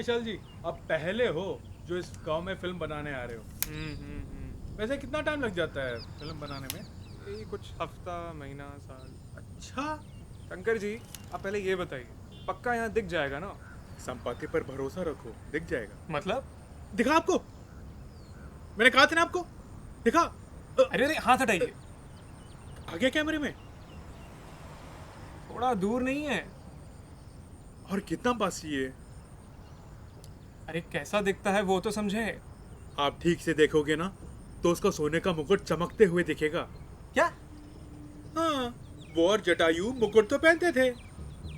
विशाल जी, आप पहले हो जो इस गांव में फिल्म बनाने आ रहे हो। वैसे कितना टाइम लग जाता है फिल्म बनाने में? यही कुछ हफ्ता महीना साल। अच्छा। शंकर जी, आप पहले ये बताइए, पक्का यहाँ दिख जाएगा ना? संपत्ति पर भरोसा रखो, दिख जाएगा। मतलब? दिखा आपको, मैंने कहा था ना आपको। दिखा। अरे अरे, हाथ हटाइए। आ गया कैमरे में। थोड़ा दूर नहीं है? और कितना पास ये? अरे कैसा दिखता है वो तो समझे। आप ठीक से देखोगे ना तो उसका सोने का मुकुट चमकते हुए दिखेगा। क्या? हाँ, वो और जटायु मुकुट तो पहनते थे।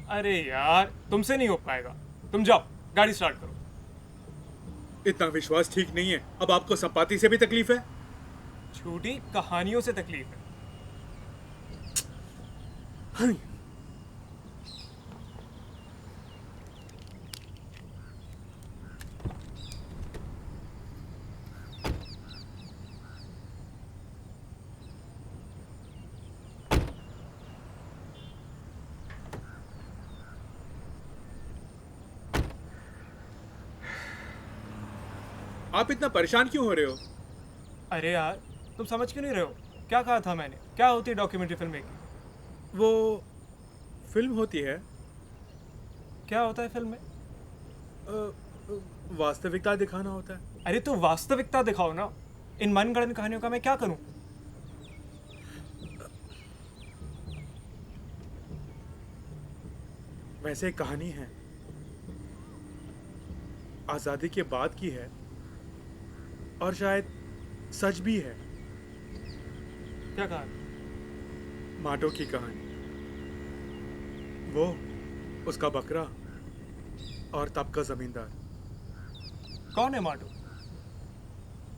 अरे यार, तुमसे नहीं हो पाएगा। तुम जाओ, गाड़ी स्टार्ट करो। इतना विश्वास ठीक नहीं है। अब आपको संपाति से भी तकलीफ है। झूठी कहानियों से तकलीफ है। हाँ। आप इतना परेशान क्यों हो रहे हो? अरे यार, तुम समझ क्यों नहीं रहे हो? क्या कहा था मैंने? क्या होती है डॉक्यूमेंट्री फिल्म मेकिंग? वो फिल्म होती है क्या होता है फिल्म में? वास्तविकता दिखाना होता है। अरे तो वास्तविकता दिखाओ ना। इन मनगढ़ंत कहानियों का मैं क्या करूं? वैसे एक कहानी है, आजादी के बाद की है और शायद सच भी है। क्या कहा? माटो की कहानी। वो, उसका बकरा और तब का जमींदार। कौन है माटो?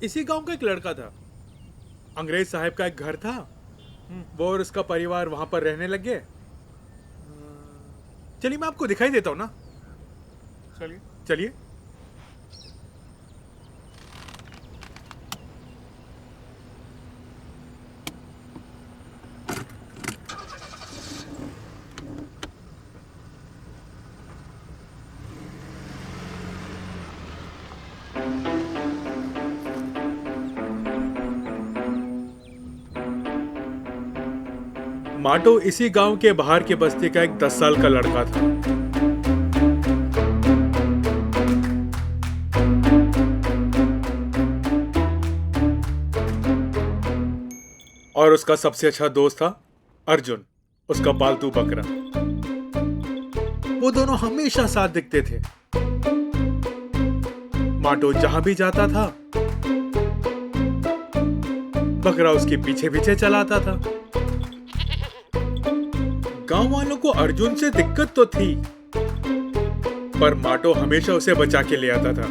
इसी गांव का एक लड़का था। अंग्रेज साहब का एक घर था। वो और उसका परिवार वहां पर रहने लग गए। चलिए मैं आपको दिखाई देता हूं ना। चलिए। चलिए। माटो इसी गांव के बाहर की बस्ती का एक 10 साल का लड़का था। और उसका सबसे अच्छा दोस्त था अर्जुन, उसका पालतू बकरा। वो दोनों हमेशा साथ दिखते थे। माटो जहां भी जाता था बकरा उसके पीछे पीछे चलाता था। गांव वालों को अर्जुन से दिक्कत तो थी, पर माटो हमेशा उसे बचा के ले आता था।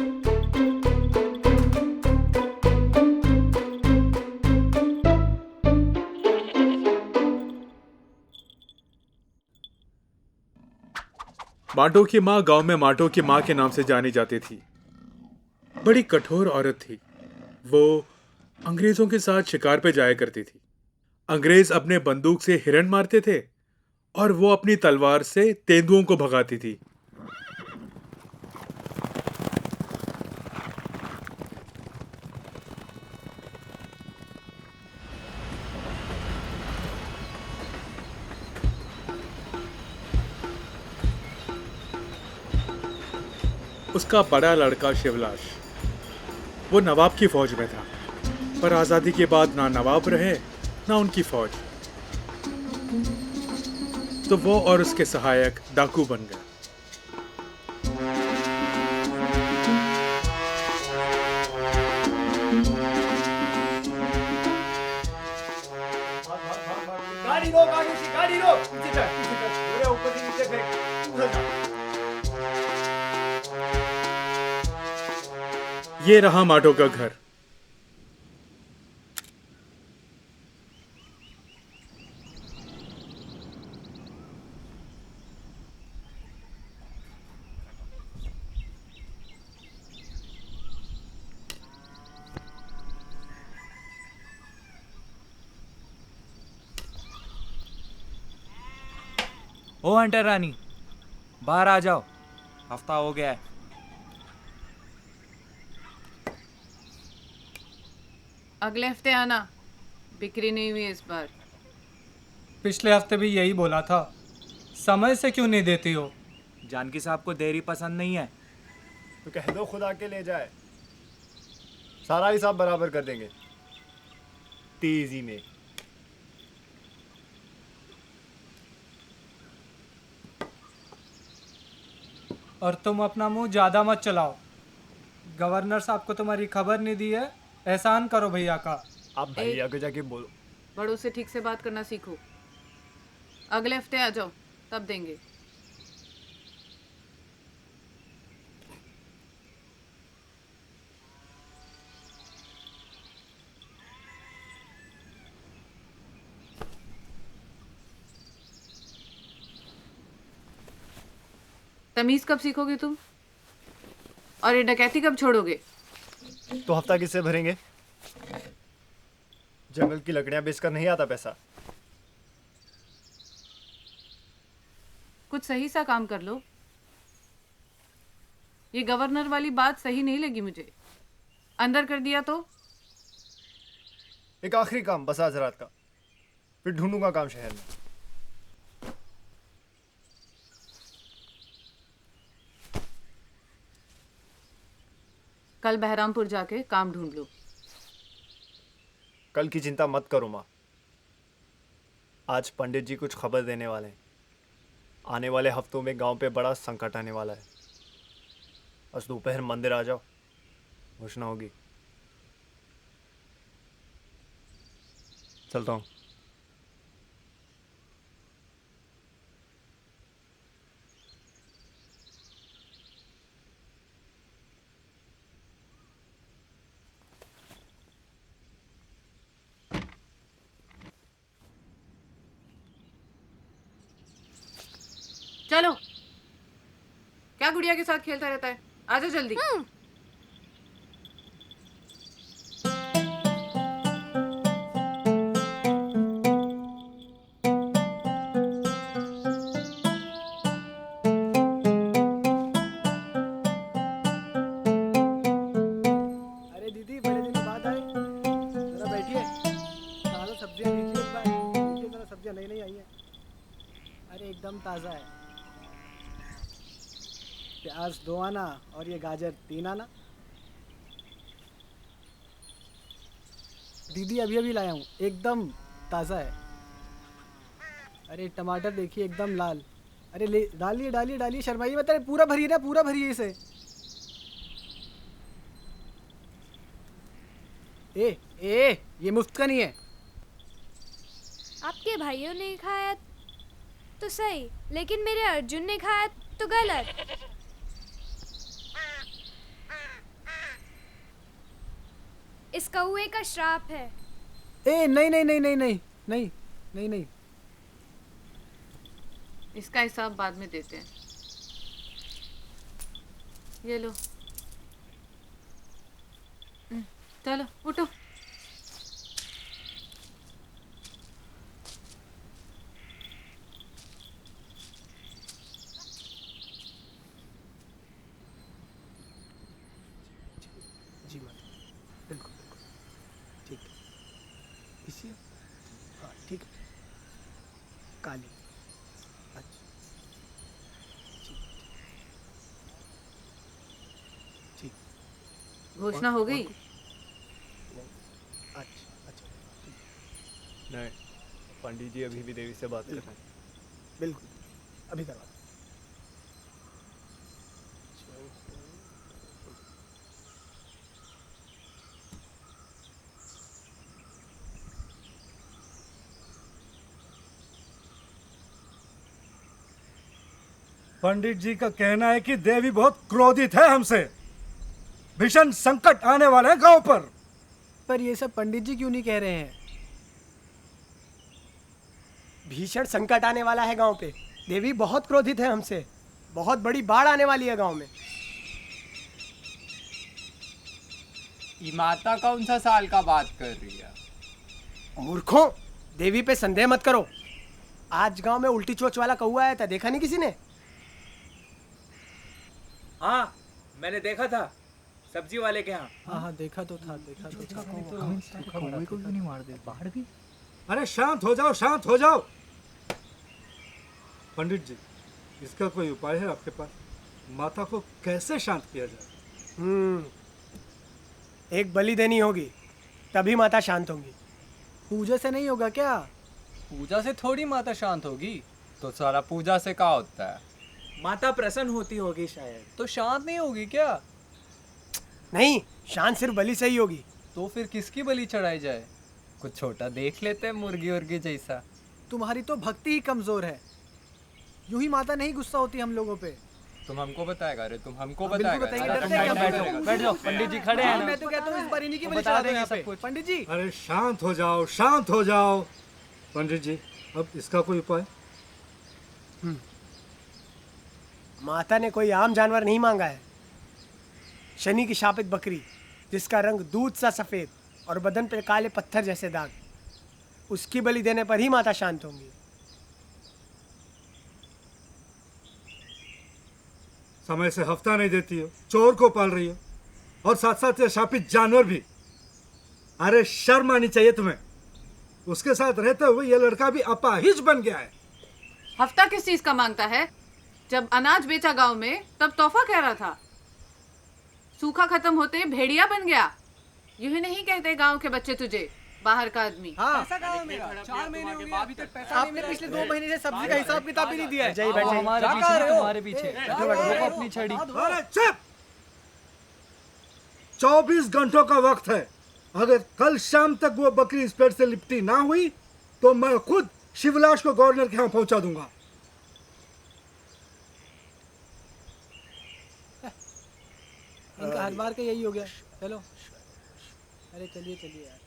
माटो की माँ गांव में माटो की माँ के नाम से जानी जाती थी। बड़ी कठोर औरत थी। वो अंग्रेजों के साथ शिकार पे जाया करती थी। अंग्रेज अपने बंदूक से हिरण मारते थे और वो अपनी तलवार से तेंदुओं को भगाती थी। उसका बड़ा लड़का शिवलाश, वो नवाब की फौज में था, पर आजादी के बाद ना नवाब रहे ना उनकी फौज। तो वो और उसके सहायक डाकू बन गए। गाड़ी रो, गाड़ी रो। पीछे चल, पीछे चल। पूरे ऊपर से नीचे फेंक। उधर जा। ये रहा माटो का घर। ओ हंटर रानी, बाहर आ जाओ। हफ्ता हो गया है। अगले हफ्ते आना, बिक्री नहीं हुई इस बार। पिछले हफ्ते भी यही बोला था, समय से क्यों नहीं देती हो? जानकी साहब को देरी पसंद नहीं है। तो कह दो खुदा के ले जाए, सारा हिसाब बराबर कर देंगे तेजी में। और तुम अपना मुंह ज़्यादा मत चलाओ। गवर्नर साहब को तुम्हारी खबर नहीं दी है, एहसान करो भैया का। आप भैया को जाके बोलो। बड़ों से ठीक से बात करना सीखो। अगले हफ्ते आ जाओ, तब देंगे। तमीज कब सीखोगे तुम? और ये डकैती कब छोड़ोगे? तो हफ्ता किससे भरेंगे? जंगल की लकड़ियां बेचकर नहीं आता पैसा। कुछ सही सा काम कर लो। ये गवर्नर वाली बात सही नहीं लगी मुझे। अंदर कर दिया तो? एक आखिरी काम बस आज रात का, फिर ढूंढूंगा काम शहर में। कल बहरामपुर जाके काम ढूंढ लो। कल की चिंता मत करो माँ, आज पंडित जी कुछ खबर देने वाले हैं। आने वाले हफ्तों में गांव पे बड़ा संकट आने वाला है। बस दोपहर मंदिर आ जाओ, घोषणा होगी। चलता हूँ। चलो, क्या गुड़िया के साथ खेलता रहता है? आजा जल्दी। अरे दीदी, बड़े दिनों बाद आए, जरा बैठिए। ताज़ा सब्जियां लीजिए इस बार। देखिए जरा, सब्जियां नई नई आई हैं। अरे एकदम ताज़ा है। प्याज 2 आना और ये गाजर 3 आना। दीदी अभी अभी लाया हूँ, एकदम ताज़ा है। अरे टमाटर देखिए एकदम लाल। अरे ले डालिए डालिए डालिए, शर्माइए मत। अरे पूरा भरिए ना, पूरा भरिए इसे। ए ये मुफ्त का नहीं है। आपके भाइयों ने खाया तो सही, लेकिन मेरे अर्जुन ने खाया तो गलत। इस कौवे का श्राप है। ए नहीं नहीं नहीं नहीं नहीं नहीं नहीं नहीं। इसका हिसाब बाद में देते हैं। ये लो। चलो उठो। जी माता, बिल्कुल बिल्कुल ठीक है। इसी, हाँ ठीक है। काली, अच्छा ठीक ठीक। घोषणा हो गई? अच्छा अच्छा ठीक। नहीं, पंडित जी अभी भी देवी से बात कर रहे हैं। बिल्कुल, अभी करवा। पंडित जी का कहना है कि देवी बहुत क्रोधित है हमसे। भीषण संकट आने वाला है गांव पर ये सब पंडित जी क्यों नहीं कह रहे हैं? भीषण संकट आने वाला है गांव पे। देवी बहुत क्रोधित है हमसे। बहुत बड़ी बाढ़ आने वाली है गांव में। ये माता कौन सा साल का बात कर रही है? मूर्खों, देवी पे संदेह मत करो। आज गांव में उल्टी चोच वाला कौवा आया था, देखा नहीं किसी ने? हाँ, मैंने देखा था। सब्जी वाले के यहाँ। हाँ हाँ देखा तो था कौवे को क्यों नहीं मार दे बाहर भी। अरे शांत हो जाओ, शांत हो जाओ। पंडित जी, इसका कोई उपाय है आपके पास? माता को कैसे शांत किया जाए? एक बलि देनी होगी, तभी माता शांत होंगी। पूजा से नहीं होगा क्या? पूजा से थोड़ी माता शांत होगी। तो सारा पूजा से क्या होता है? माता प्रसन्न होती होगी शायद। तो शांत नहीं होगी क्या? नहीं, शांत सिर्फ बलि से ही होगी। तो फिर किसकी बलि चढ़ाई जाए? कुछ छोटा देख लेते हैं, मुर्गी उर्गी जैसा। तुम्हारी तो भक्ति ही कमजोर है। यूं ही माता नहीं गुस्सा होती हम लोगों पे। तुम हमको बताएगा? अरे तुम हमको हाँ, बिल्कुल बताएगा? बताएंगे, अरे डरते तुम हैं क्या? बैठो, बैठ जाओ पंडित जी खड़े हैं ना। मैं तो कहता हूँ इस बार इन्हीं की बलि बता चढ़ा दो देंगे यहाँ सब पे। कुछ। पंडित जी अरे शांत हो जाओ, शांत हो जाओ। पंडित जी, अब इसका कोई उपाय? माता ने कोई आम जानवर नहीं मांगा है। शनि की शापित बकरी, जिसका रंग दूध सा सफेद और बदन पे काले पत्थर जैसे दाग, उसकी बलि देने पर ही माता शांत होंगी। समय से हफ्ता नहीं देती हो, चोर को पाल रही हो, और साथ साथ ये शापित जानवर भी। अरे शर्म आनी चाहिए तुम्हें। उसके साथ रहते हुए ये लड़का भी अपाहिज बन गया है। हफ्ता किस चीज का मांगता है? जब अनाज बेचा गांव में तब तोहफा कह रहा था। सूखा खत्म होते भेड़िया बन गया। यूं ही नहीं कहते गांव के बच्चे तुझे, बाहर का आदमी। हाँ, 4 महीने हो गए अभी तक पैसा आपने पिछले 2 महीने से सब्जी का हिसाब किताब भी नहीं दिया है। जय बैठ जाइए। हमारे पीछे नहीं, तुम्हारे पीछे। रोको अपनी छड़ी। अरे चुप! 24 घंटों का वक्त है। अगर कल शाम तक वो बकरी इस पेड़ से लिपटी ना हुई तो मैं खुद शिवलाश को गवर्नर के यहाँ पहुंचा दूंगा। इनका हर बार का यही हो गया। चलो, अरे चलिए चलिए यार।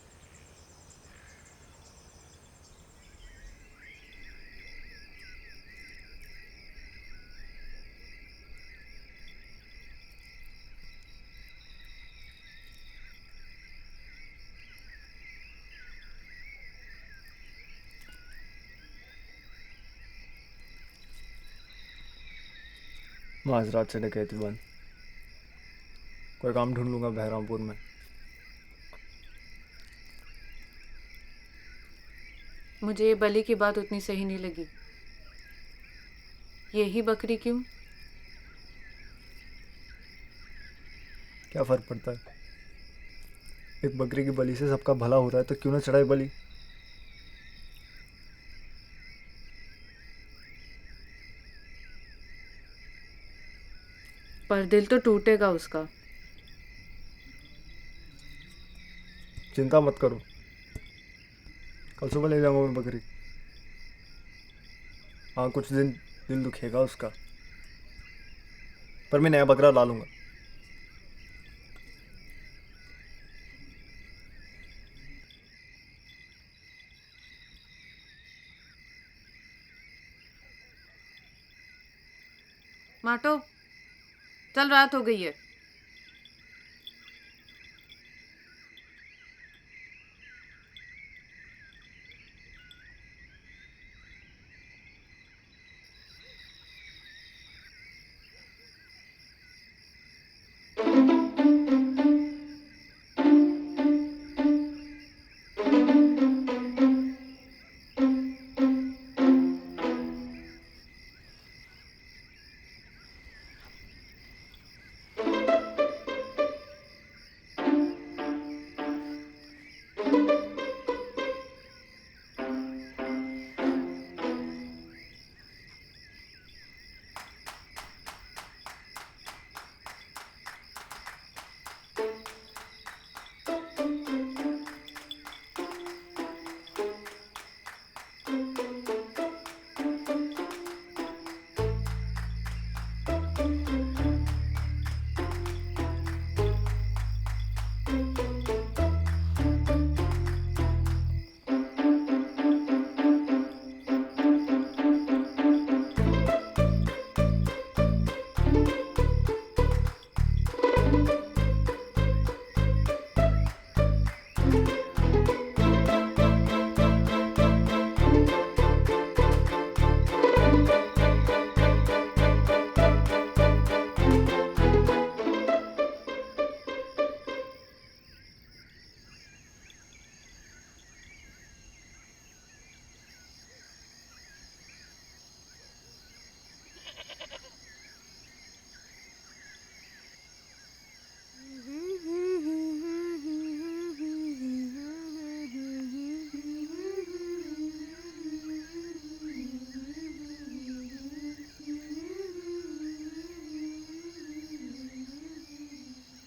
माजरात से डकैती बंद। कोई काम ढूंढ लूंगा बहरामपुर में। मुझे ये बलि की बात उतनी सही नहीं लगी। यही बकरी क्यों? क्या फर्क पड़ता है? एक बकरी की बलि से सबका भला हो रहा है तो क्यों ना चढ़ाए बलि। पर दिल तो टूटेगा उसका। चिंता मत करो, कल सुबह ले जाऊंगा मैं बकरी। हाँ, कुछ दिन दिल दुखेगा उसका, पर मैं नया बकरा ला लूंगा। माटो, चल रात हो गई है।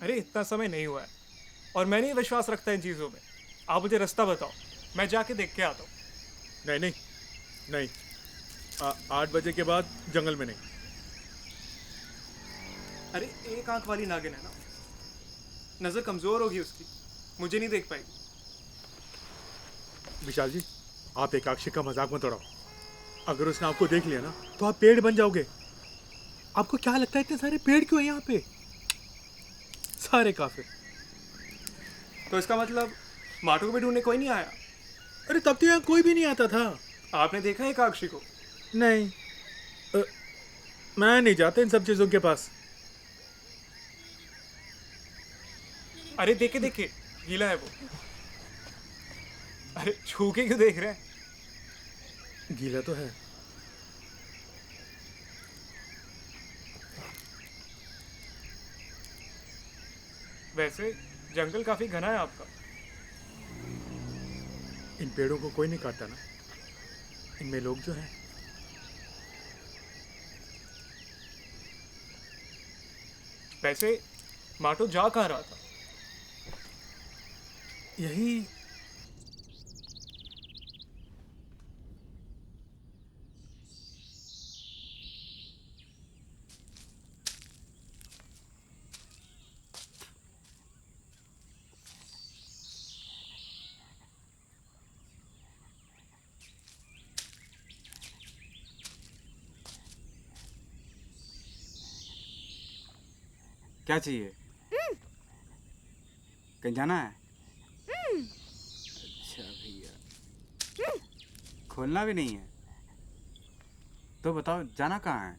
अरे इतना समय नहीं हुआ है और मैं नहीं विश्वास रखता इन चीज़ों में। आप मुझे रास्ता बताओ, मैं जाके देख के आता हूँ। नहीं नहीं नहीं, 8 बजे के बाद जंगल में नहीं। अरे एक आंख वाली नागिन है ना, नज़र कमज़ोर होगी उसकी, मुझे नहीं देख पाएगी। विशाल जी, आप एकाक्षी का मजाक मत उड़ाओ। अगर उसने आपको देख लिया ना तो आप पेड़ बन जाओगे। आपको क्या लगता है इतने सारे पेड़ क्यों हैं यहाँ पे? सारे काफिर। तो इसका मतलब माटू को भी ढूंढने कोई नहीं आया? अरे तब तो यहाँ कोई भी नहीं आता था। आपने देखा है एकाक्षी को? नहीं, मैं नहीं जाता इन सब चीजों के पास। अरे देखे देखे, गीला है वो। अरे छू के क्यों देख रहे हैं? गीला तो है। वैसे जंगल काफी घना है आपका। इन पेड़ों को कोई नहीं काटता ना, इनमें लोग जो हैं। वैसे माटू जा कहाँ रहा था? यही क्या चाहिए? कहीं जाना है? अच्छा भैया, खोलना भी नहीं है तो बताओ जाना कहाँ है?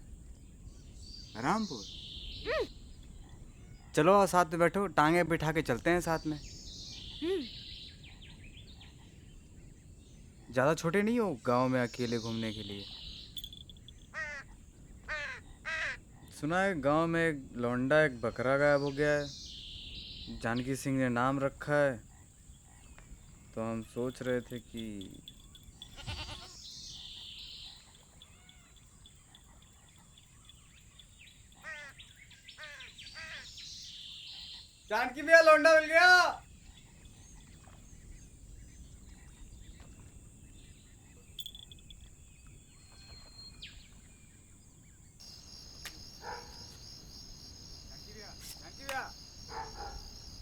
रामपुर? चलो साथ में बैठो, टांगे बिठा के चलते हैं साथ में। ज़्यादा छोटे नहीं हो गांव में अकेले घूमने के लिए। सुना है गांव में एक लौंडा एक बकरा गायब हो गया है, जानकी सिंह ने नाम रखा है, तो हम सोच रहे थे कि जानकी भैया लौंडा मिल गया।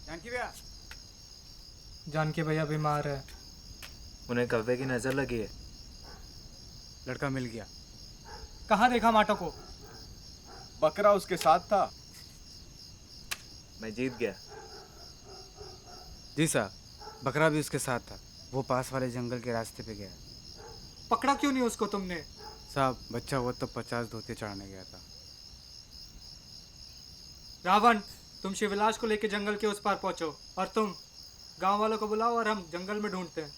जानकी भैया। जानकी भैया बीमार है। उन्हें कव्वे की नजर लगी है। लड़का मिल गया। कहाँ देखा माटो को? बकरा उसके साथ था। मैं जीत गया। जी साहब, बकरा भी उसके साथ था। वो पास वाले जंगल के रास्ते पे गया। पकड़ा क्यों नहीं उसको तुमने? साहब बच्चा वो तो 50 धोते चढ़ाने गया था। रावण, तुम शिवलाश को लेके जंगल के उस पार पहुंचो और तुम गांव वालों को बुलाओ और हम जंगल में ढूंढते हैं।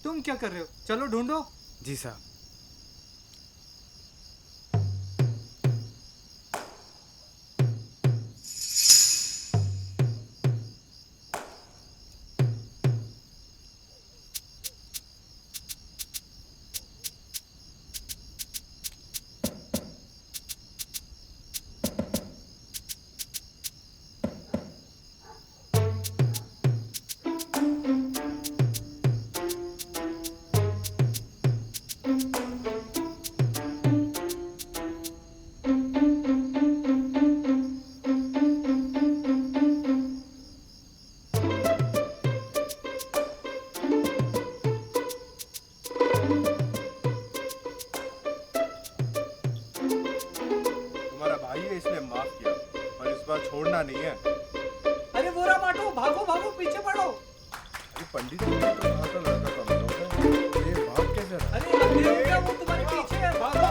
तुम क्या कर रहे हो? चलो ढूंढो। जी साहब। छोड़ना नहीं है। अरे वो रहा माटो, भागो भागो, पीछे पड़ो। पंडित जी ने तो कहा था लड़का कमजोर है, ये भाग कैसे रहा? अरे अंधेरे हो गया, वो तुम्हारे पीछे है, भागो।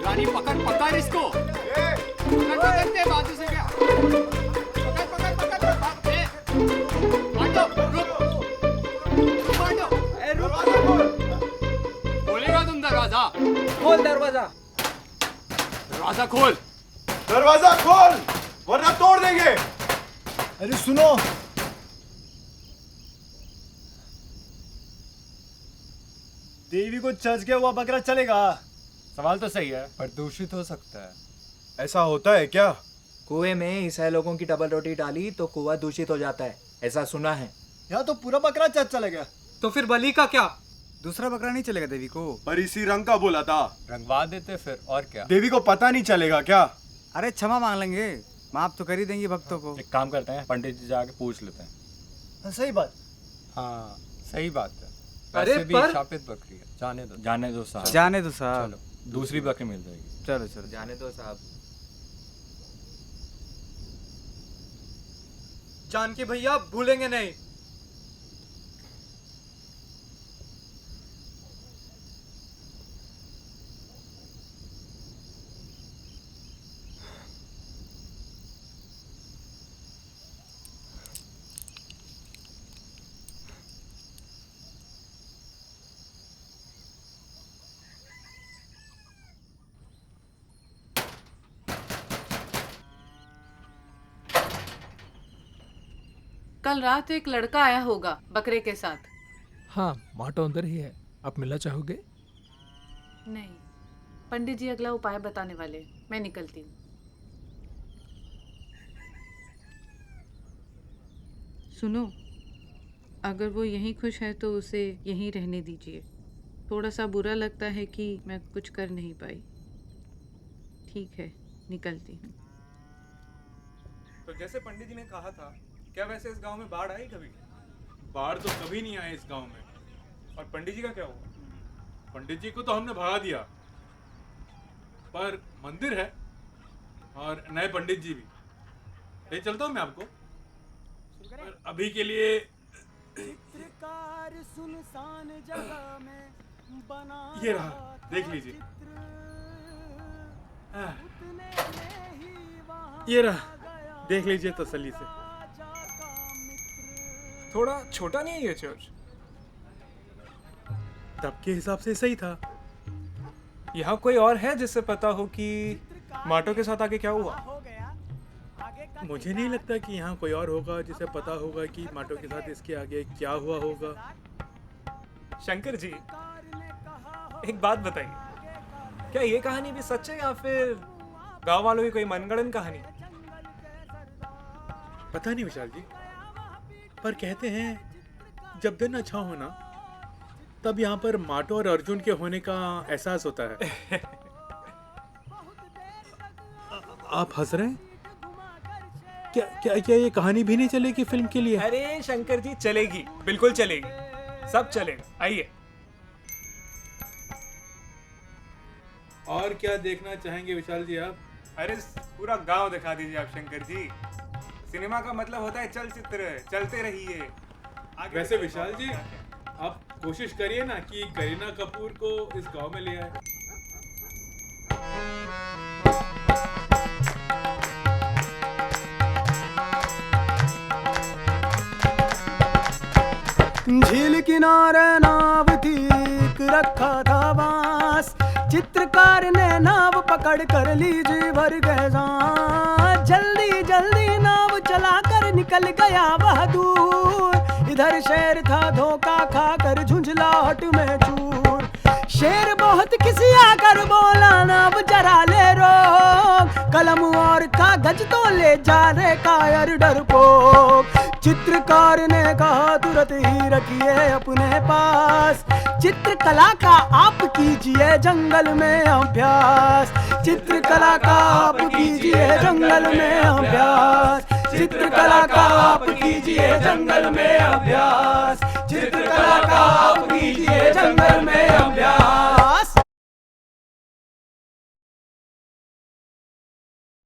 रानी पकड़ पकड़ इसको, पकड़ पकड़ दे बाजू से क्या, पकड़ पकड़ पकड़ भाग दे, माटो रुक, माटो ए रुक, खोलेगा तुम दरवाजा? खोल दरवाजा। दरवाजा खोल, दरवाजा खोल वरना तोड़ देंगे। अरे सुनो, देवी को चर्च के हुआ बकरा चलेगा? सवाल तो सही है, पर दूषित हो सकता है। ऐसा होता है क्या? कुएं में ईसाई लोगों की डबल रोटी डाली तो कुआं दूषित हो जाता है, ऐसा सुना है। यहाँ तो पूरा बकरा चर्च चलेगा। तो फिर बलि का क्या? दूसरा बकरा नहीं चलेगा देवी को? पर इसी रंग का बोला था। रंगवा देते फिर, और क्या। देवी को पता नहीं चलेगा क्या? अरे क्षमा मांग लेंगे, माफ तो कर ही देंगे भक्तों को। एक काम करते हैं, पंडित जी जाके पूछ लेते हैं। सही बात। हाँ सही बात है। अरे वैसे भी पर- शापित बकरी है। जाने दो साहब। जाने दो साहब। चलो दूसरी बकरी मिल जाएगी। चलो चलो जाने दो साहब। जानकी भैया भूलेंगे नहीं। कल रात एक लड़का आया होगा बकरे के साथ। हाँ, माटो अंदर ही है। आप मिलना चाहोगे? नहीं, पंडित जी अगला उपाय बताने वाले, मैं निकलती हूँ। सुनो, अगर वो यहीं खुश है तो उसे यहीं रहने दीजिए। थोड़ा सा बुरा लगता है कि मैं कुछ कर नहीं पाई। ठीक है, निकलती हूँ। तो जैसे पंडित जी ने कहा था, क्या वैसे इस गांव में बाढ़ आई कभी? बाढ़ तो कभी नहीं आए इस गांव में। और पंडित जी का क्या हुआ? पंडित जी को तो हमने भगा दिया, पर मंदिर है और नए पंडित जी भी। ले चलता हूँ मैं आपको, पर अभी के लिए चित्रकार सुनसान जगह में बना ये रहा, देख लीजिए। ये रहा, देख लीजिए तसल्ली से। थोड़ा छोटा नहीं है ये चर्च? तब के हिसाब से सही था। यहाँ कोई और है जिससे पता हो कि माटो के साथ आगे क्या हुआ? मुझे नहीं लगता कि यहाँ कोई और होगा जिसे पता होगा कि माटो के साथ इसके आगे क्या हुआ होगा। शंकर जी, एक बात बताइए, क्या ये कहानी भी सच है या फिर गांव वालों की कोई मनगढ़ंत कहानी? पता नहीं विशाल जी, पर कहते हैं जब दिन अच्छा हो ना, तब यहाँ पर माटो और अर्जुन के होने का एहसास होता है। आप हंस रहे हैं? क्या क्या क्या ये कहानी भी नहीं चलेगी फिल्म के लिए? अरे शंकर जी, चलेगी, बिल्कुल चलेगी, सब चलेगा। आइए। और क्या देखना चाहेंगे विशाल जी आप? अरे पूरा गांव दिखा दीजिए आप शंकर जी। सिनेमा का मतलब होता है चलचित्र, चलते रहिए। वैसे विशाल जी, आप कोशिश करिए ना कि करीना कपूर को इस गांव में ले आए। झील किनारे नाव ठीक रखा था बांस, चित्रकार ने नाव पकड़ कर ली जी भर गए सांस। जल्दी जल्दी नाव चलाकर निकल गया वह दूर, इधर शेर था धोखा खाकर झुंझलाहट में चूर। शेर बहुत खिसिया कर बोला नाव जरा ले रोक, कलम और कागज तो ले जा रे कायर डरपोक। चित्रकार ने कहा तुरंत ही रखिए अपने पास, चित्रकला का आप कीजिए जंगल में अभ्यास। चित्रकला का आप कीजिए जंगल में अभ्यास, चित्रकला का आप कीजिए जंगल में अभ्यास, चित्रकला का आप कीजिए जंगल में अभ्यास।